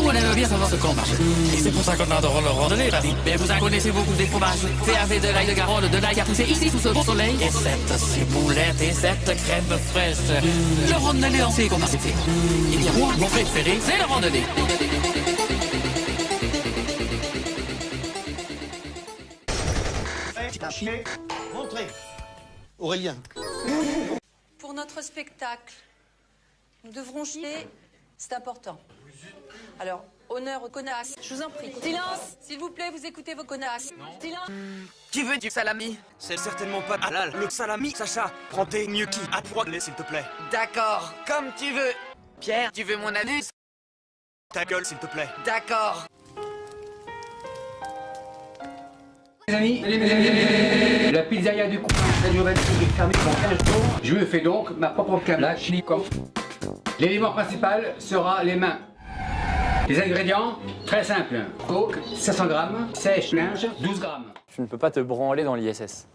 on aime bien savoir ce qu'on mange. Et c'est pour ça qu'on adore le randonnée, la vie. Mais vous en connaissez beaucoup des fromages. Fait avec de l'ail de Garonne, de l'ail qui a poussé ici sous ce beau soleil. Et cette ciboulette et cette crème fraîche. Le randonnée, on sait comment c'est fait. Eh bien, moi, mon préféré, c'est le randonnée. Montrez. Aurélien. Pour notre spectacle, nous devrons chier, c'est important. Alors, honneur aux connasses, je vous en prie. Silence. S'il vous plaît, vous écoutez vos connasses. Silence. Qui veut du salami? C'est certainement pas halal. Le salami, Sacha, prends tes gnocchis à poêler, s'il te plaît. D'accord, comme tu veux. Pierre, tu veux mon anus? Ta gueule, s'il te plaît. D'accord. Les amis, la pizzeria du coin a duré est fermée pendant 15 jours. Je me fais donc ma propre kalachnikov. L'élément principal sera les mains. Les ingrédients, très simples. Coke, 500 grammes. Sèche-linge, 12 grammes. Tu ne peux pas te branler dans l'ISS.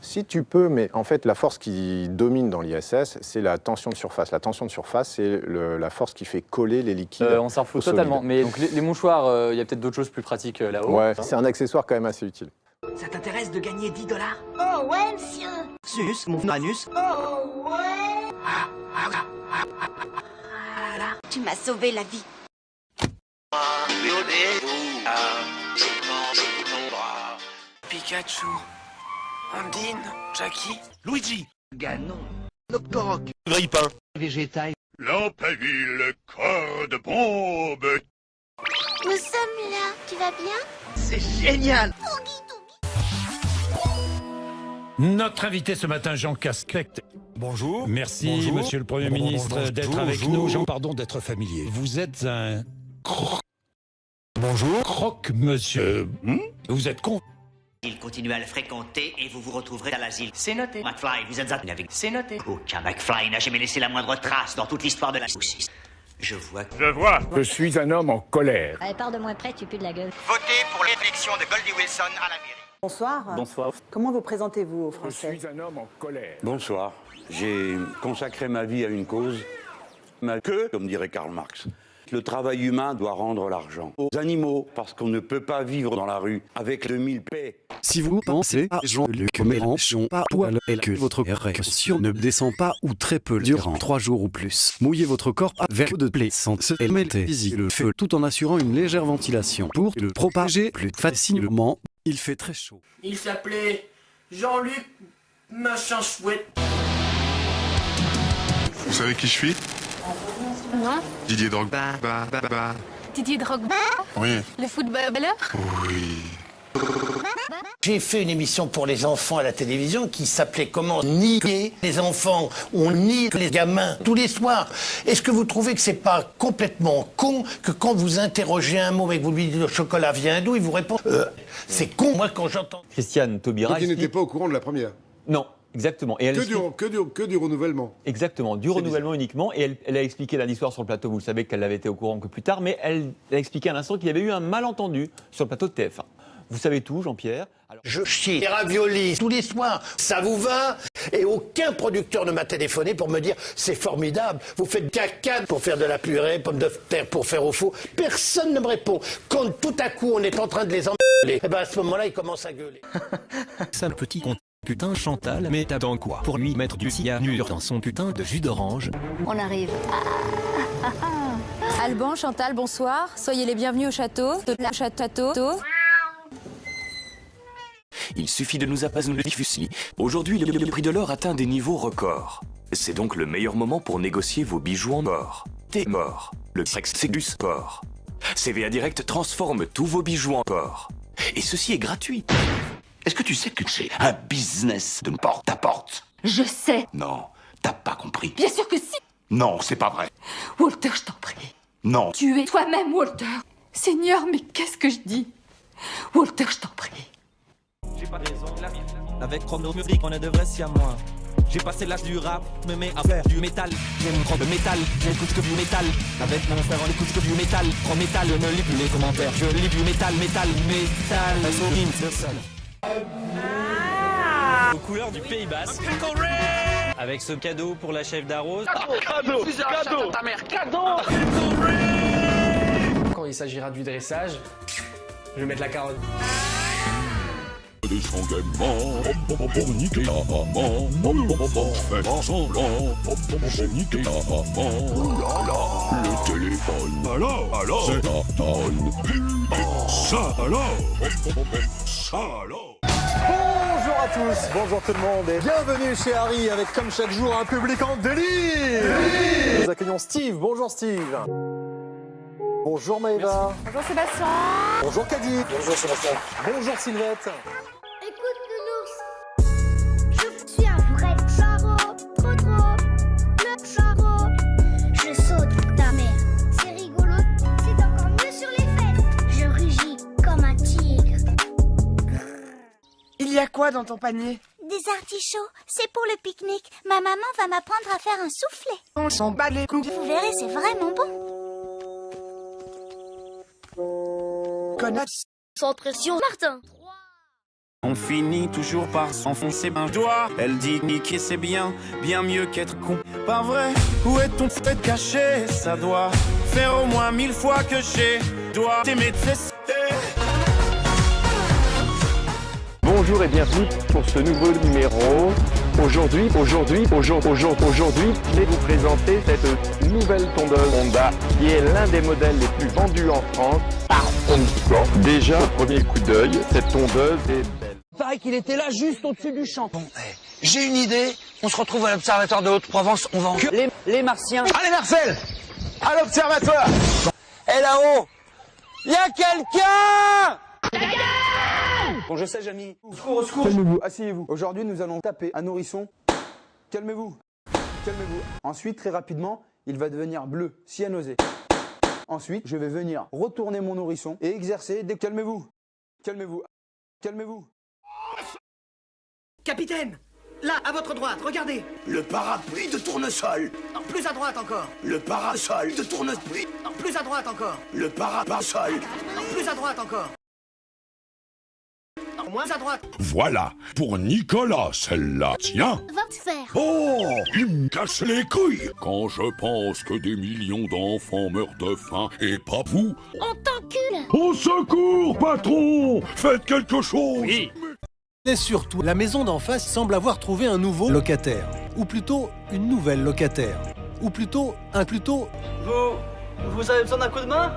Si tu peux, mais en fait, la force qui domine dans l'ISS, c'est la tension de surface. La tension de surface, c'est la force qui fait coller les liquides. On s'en fout totalement. Mais donc les mouchoirs, il y a peut-être d'autres choses plus pratiques là-haut. Ouais, c'est un accessoire quand même assez utile. Ça t'intéresse de gagner 10 $? Oh ouais, monsieur. Sus, mon anus. Oh ouais. Voilà. Tu m'as sauvé la vie. Pikachu. Ondine. Jackie. Luigi. Ganon. Noctoroc. Grippin. Végétal. Lampaville, corps de bombe. Nous sommes là. Tu vas bien? C'est génial. Notre invité ce matin, Jean Castex. Bonjour. Merci, Bonjour. monsieur le Premier ministre, d'être avec nous. Jean, pardon d'être familier. Vous êtes un Bonjour. croque-monsieur. Vous êtes con. Il continue à le fréquenter et vous vous retrouverez à l'asile. C'est noté. McFly, vous êtes un avec. C'est noté. Aucun McFly n'a jamais laissé la moindre trace dans toute l'histoire de la saucisse. Je vois que... Je vois. Je suis un homme en colère. Allez, pars de moins près, tu pues de la gueule. Votez pour l'élection de Goldie Wilson à la mairie. Bonsoir. Bonsoir. Comment vous présentez-vous aux Je Français? suis un homme en colère. Bonsoir. J'ai consacré ma vie à une cause, comme dirait Karl Marx. Le travail humain doit rendre l'argent aux animaux, parce qu'on ne peut pas vivre dans la rue avec 2000 paix. Si vous pensez à Jean-Luc Mélenchon, pas poil et que votre érection ne descend pas ou très peu durant 3 jours ou plus, mouillez votre corps avec de plaisance et mettez-y le feu tout en assurant une légère ventilation pour le propager plus facilement. Il fait très chaud. Il s'appelait Jean-Luc Machin Chouette. Vous savez qui je suis? Non. Didier Drogba. Didier Drogba? Oui. Le footballeur? Oui. J'ai fait une émission pour les enfants à la télévision qui s'appelait Comment nier les enfants. On nie les gamins tous les soirs. Est-ce que vous trouvez que c'est pas complètement con que quand vous interrogez un mot et que vous lui dites le chocolat vient d'où, il vous répond c'est con. Moi quand j'entends Christiane Taubira. Donc il n'était pas au courant de la première. Non, exactement. Et elle Que du renouvellement. Exactement, du renouvellement uniquement. Et elle a expliqué lundi soir sur le plateau, vous le savez qu'elle avait été au courant que plus tard, mais elle a expliqué à l'instant qu'il y avait eu un malentendu sur le plateau de TF1. Vous savez tout, Jean-Pierre. Alors... Je chie les raviolis tous les soirs, ça vous va? Et aucun producteur ne m'a téléphoné pour me dire c'est formidable, vous faites caca pour faire de la purée, pommes de terre pour faire au four. Personne ne me répond. Quand tout à coup on est en train de les engueuler, et ben à ce moment-là ils commencent à gueuler. C'est un petit con. Putain Chantal, mais t'attends quoi pour lui mettre du cyanure dans son putain de jus d'orange? On arrive. Alban, Chantal, bonsoir. Soyez les bienvenus au château. Il suffit de nous apaiser le diffusili. Aujourd'hui, le prix de l'or atteint des niveaux records. C'est donc le meilleur moment pour négocier vos bijoux en or. T'es mort. Le sexe, c'est du sport. CVA Direct transforme tous vos bijoux en or. Et ceci est gratuit. Est-ce que tu sais que c'est un business de porte à porte? Je sais. Non, t'as pas compris. Bien sûr que si. Non, c'est pas vrai. Walter, je t'en prie. Non. Tu es toi-même, Walter. Seigneur, mais qu'est-ce que je dis? Walter, je t'en prie. J'ai pas raison, avec Chrono Music, on est de vrais siamois. J'ai passé l'âge du rap, me mets à faire du métal. J'aime prendre le métal, j'écoute que du métal. Avec mon frère, on écoute que du métal. Prends métal, ne lis plus les commentaires. Je lis du métal. C'est seul. Aux couleurs du Pays Basque. Avec ce cadeau pour la chef d'Arrose. Cadeau. Ta mère, cadeau. Quand il il s'agira du dressage, je vais mettre la carotte. Des engagements pour niquer ta maman. Fais pas semblant, j'ai niqué ta maman. Le téléphone, alors, c'est ta tonne. Ça alors, Bonjour à tous, bonjour tout le monde et bienvenue chez Harry avec comme chaque jour un public en délire. Nous accueillons Steve, bonjour Steve. Bonjour Maëva. Bonjour Sébastien. Bonjour Caddy. Bonjour Sébastien. Bonjour Sylvette. Écoute Nounours, je suis un vrai charreau, trop, le charreau. Je saute ta mère, c'est rigolo, c'est encore mieux sur les fêtes. Je rugis comme un tigre. Il y a quoi dans ton panier? Des artichauts, c'est pour le pique-nique. Ma maman va m'apprendre à faire un soufflet. On s'en bat les couilles. Vous verrez, c'est vraiment bon. Connasse. Sans pression, Martin. On finit toujours par s'enfoncer un doigt. Elle dit niquer c'est bien, bien mieux qu'être con. Pas vrai? Où est ton fait caché? Ça doit faire au moins 1000 fois que j'ai dois t'aimer de cesser. Bonjour et bienvenue pour ce nouveau numéro. Aujourd'hui, je vais vous présenter cette nouvelle tondeuse Honda qui est l'un des modèles les plus vendus en France par Honda. Déjà, au premier coup d'œil, cette tondeuse est belle. Il paraît qu'il était là juste au-dessus du champ. Bon, j'ai une idée. On se retrouve à l'observatoire de Haute-Provence. On va en les martiens. Allez Marcel, à l'observatoire. Et là-haut, il y a quelqu'un. Bon, je sais, Jamy. Au secours. Calmez-vous, asseyez-vous. Aujourd'hui, nous allons taper un nourrisson. Calmez-vous. Calmez-vous. Ensuite, très rapidement, il va devenir bleu, cyanosé. Ensuite, je vais venir retourner mon nourrisson et exercer des... Calmez-vous. Calmez-vous. Calmez-vous. Capitaine, là, à votre droite, regardez. Le parapluie de tournesol. Non, plus à droite encore. Le parasol de tournesol. Non, plus à droite encore. Le parasol. Non, plus à droite encore. Non, moins à droite. Voilà, pour Nicolas, celle-là. Tiens. Va te faire. Oh, il me casse les couilles. Quand je pense que des millions d'enfants meurent de faim et pas vous. On t'encule. Au secours, patron. Faites quelque chose. Oui. Et surtout, la maison d'en face semble avoir trouvé un nouveau locataire. Ou plutôt, une nouvelle locataire. Ou plutôt, Vous avez besoin d'un coup de main?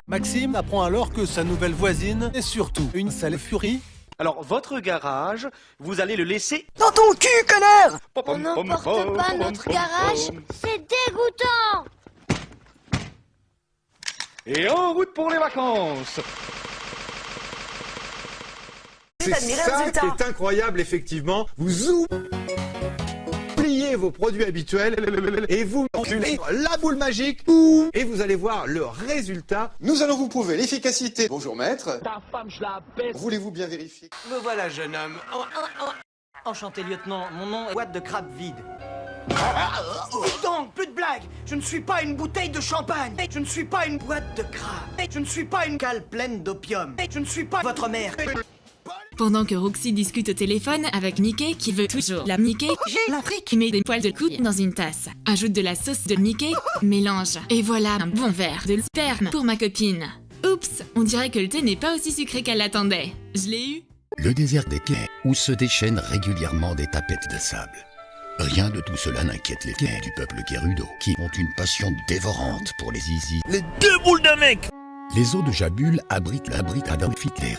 Maxime apprend alors que sa nouvelle voisine est surtout une sale furie. Alors, votre garage, vous allez le laisser dans ton cul, connard! On n'emporte pas notre garage, c'est dégoûtant. Et en route pour les vacances! C'est ça qui est incroyable, effectivement. Vous oubliez vos produits habituels et vous enculez la boule magique et vous allez voir le résultat. Nous allons vous prouver l'efficacité. Bonjour maître. Ta femme, je la baisse. Voulez-vous bien vérifier? Me voilà, jeune homme. Enchanté, lieutenant. Mon nom est boîte de crabe vide. Donc, plus de blagues. Je ne suis pas une bouteille de champagne. Je ne suis pas une boîte de crabe. Je ne suis pas une cale pleine d'opium. Je ne suis pas votre mère. Pendant que Roxy discute au téléphone avec Mickey qui veut toujours la Mickey, qui met des poils de couille dans une tasse. Ajoute de la sauce de Mickey, mélange. Et voilà un bon verre de sperme pour ma copine. Oups, on dirait que le thé n'est pas aussi sucré qu'elle l'attendait. Je l'ai eu. Le désert des quais, où se déchaînent régulièrement des tapettes de sable. Rien de tout cela n'inquiète les quais du peuple Gerudo, qui ont une passion dévorante pour les zizi. Les deux boules d'un mec. Les eaux de Jabul abritent Adolf Hitler.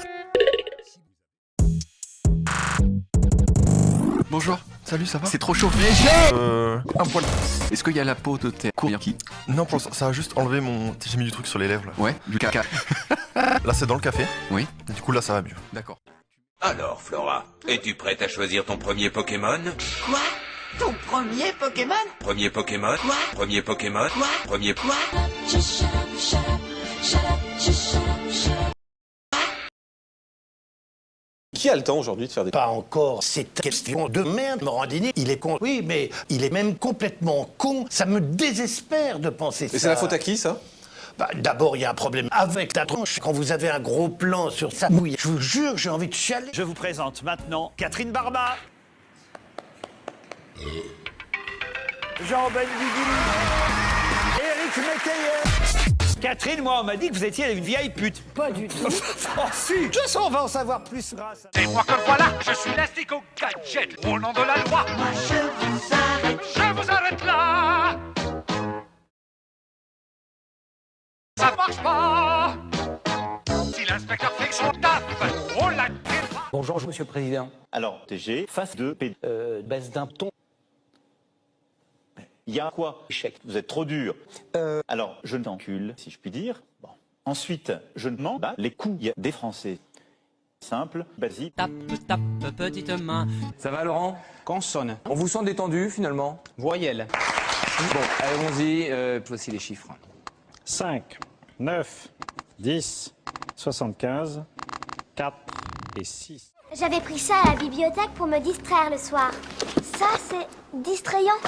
Bonjour, salut, ça va? C'est trop chaud. Un poil. Est-ce qu'il y a la peau de tes qui? Non, pour l'instant, ça a juste enlevé mon... J'ai mis du truc sur les lèvres là. Ouais, du caca. Là, c'est dans le café. Oui. Du coup, là, ça va mieux. D'accord. Alors, Flora, es-tu prête à choisir ton premier Pokémon? Quoi? Ton premier Pokémon? Premier Pokémon? Quoi? Premier Pokémon? Quoi? Premier quoi? Qui a le temps aujourd'hui de faire des... Pas encore. C'est question de merde. Morandini, il est con. Oui, mais il est même complètement con. Ça me désespère de penser ça. Et c'est la faute à qui, ça? Bah, d'abord, il y a un problème avec la tronche. Quand vous avez un gros plan sur sa mouille, je vous jure, j'ai envie de chialer. Je vous présente maintenant Catherine Barba. Jean Benguigui. Éric Métayer. Catherine, moi, on m'a dit que vous étiez une vieille pute. Pas du tout. Oh, si. Je sens, on va en savoir plus grâce à... C'est moi que voilà, je suis l'astico gadget. Au nom de la loi, moi je vous arrête là. Ça marche pas. Si l'inspecteur fait son taf, on l'a défend. Bonjour, monsieur le président. Alors, TG, face de P. Baisse d'un ton. Il y a quoi? Échec. Vous êtes trop dur. Alors, je t'encule, si je puis dire. Bon. Ensuite, je demande les coups des Français. Simple, basique. Tape, petite main. Ça va, Laurent? Consonne. On vous sent détendu, finalement? Voyelle. Bon, allons-y. Voici les chiffres. 5, 9, 10, 75, 4 et 6. J'avais pris ça à la bibliothèque pour me distraire le soir. Ça, c'est distrayant.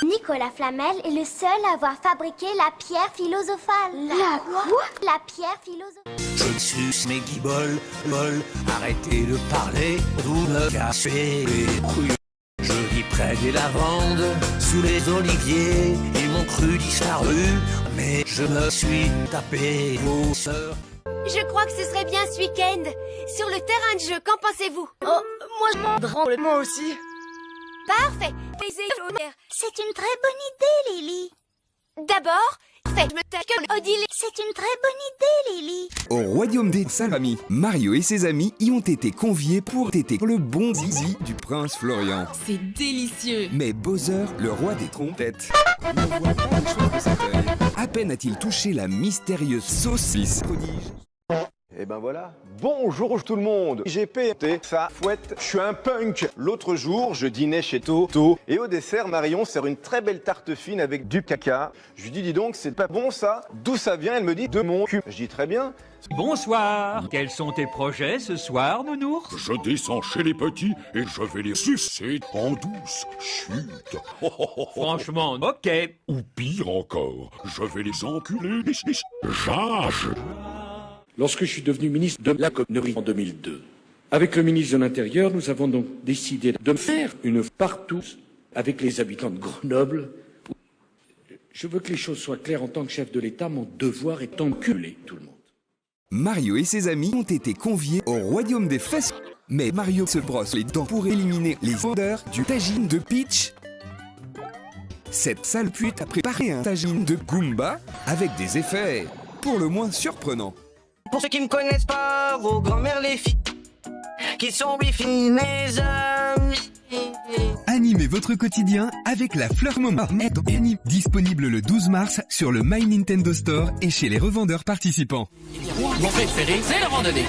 Nicolas Flamel est le seul à avoir fabriqué la pierre philosophale. La quoi? La pierre philosophale. Je suce mes guiboles, arrêtez de parler, vous me cassez les couilles. Je vis près des lavandes, sous les oliviers, ils m'ont cru disparu, mais je me suis tapé vos sœurs. Je crois que ce serait bien ce week-end. Sur le terrain de jeu, qu'en pensez-vous? Oh, moi je m'en branle. Moi aussi. Parfait. C'est une très bonne idée, Lily. D'abord, faites-le comme Odile. C'est une très bonne idée, Lily. Au royaume des Salami, Mario et ses amis y ont été conviés pour têter le bon zizi du prince Florian. C'est délicieux. Mais Bowser, le roi des trompettes, ne voit pas le choix de cet œil. À peine a-t-il touché la mystérieuse saucisse prodige. Et ben voilà, bonjour tout le monde. J'ai pété sa fouette, je suis un punk. L'autre jour, je dînais chez Toto et au dessert, Marion sert une très belle tarte fine avec du caca. Je lui dis donc, c'est pas bon ça? D'où ça vient? Elle me dit de mon cul. Je dis très bien. Bonsoir. Quels sont tes projets ce soir, nounours? Je descends chez les petits et je vais les sucer en douce chute. Franchement, ok. Ou pire encore, je vais les enculer. Jage. Lorsque je suis devenu ministre de la connerie en 2002, avec le ministre de l'Intérieur, nous avons donc décidé de faire une partout avec les habitants de Grenoble. Je veux que les choses soient claires en tant que chef de l'État, mon devoir est d'enculer tout le monde. Mario et ses amis ont été conviés au royaume des fesses. Mais Mario se brosse les dents pour éliminer les vendeurs du tagine de Peach. Cette sale pute a préparé un tagine de Goomba avec des effets pour le moins surprenants. Pour ceux qui me connaissent pas, vos grand-mères les filles, qui sont wifi mes amis. Animez votre quotidien avec la fleur moment. Disponible le 12 mars sur le My Nintendo Store et chez les revendeurs participants. Mon préféré, c'est la randonnée.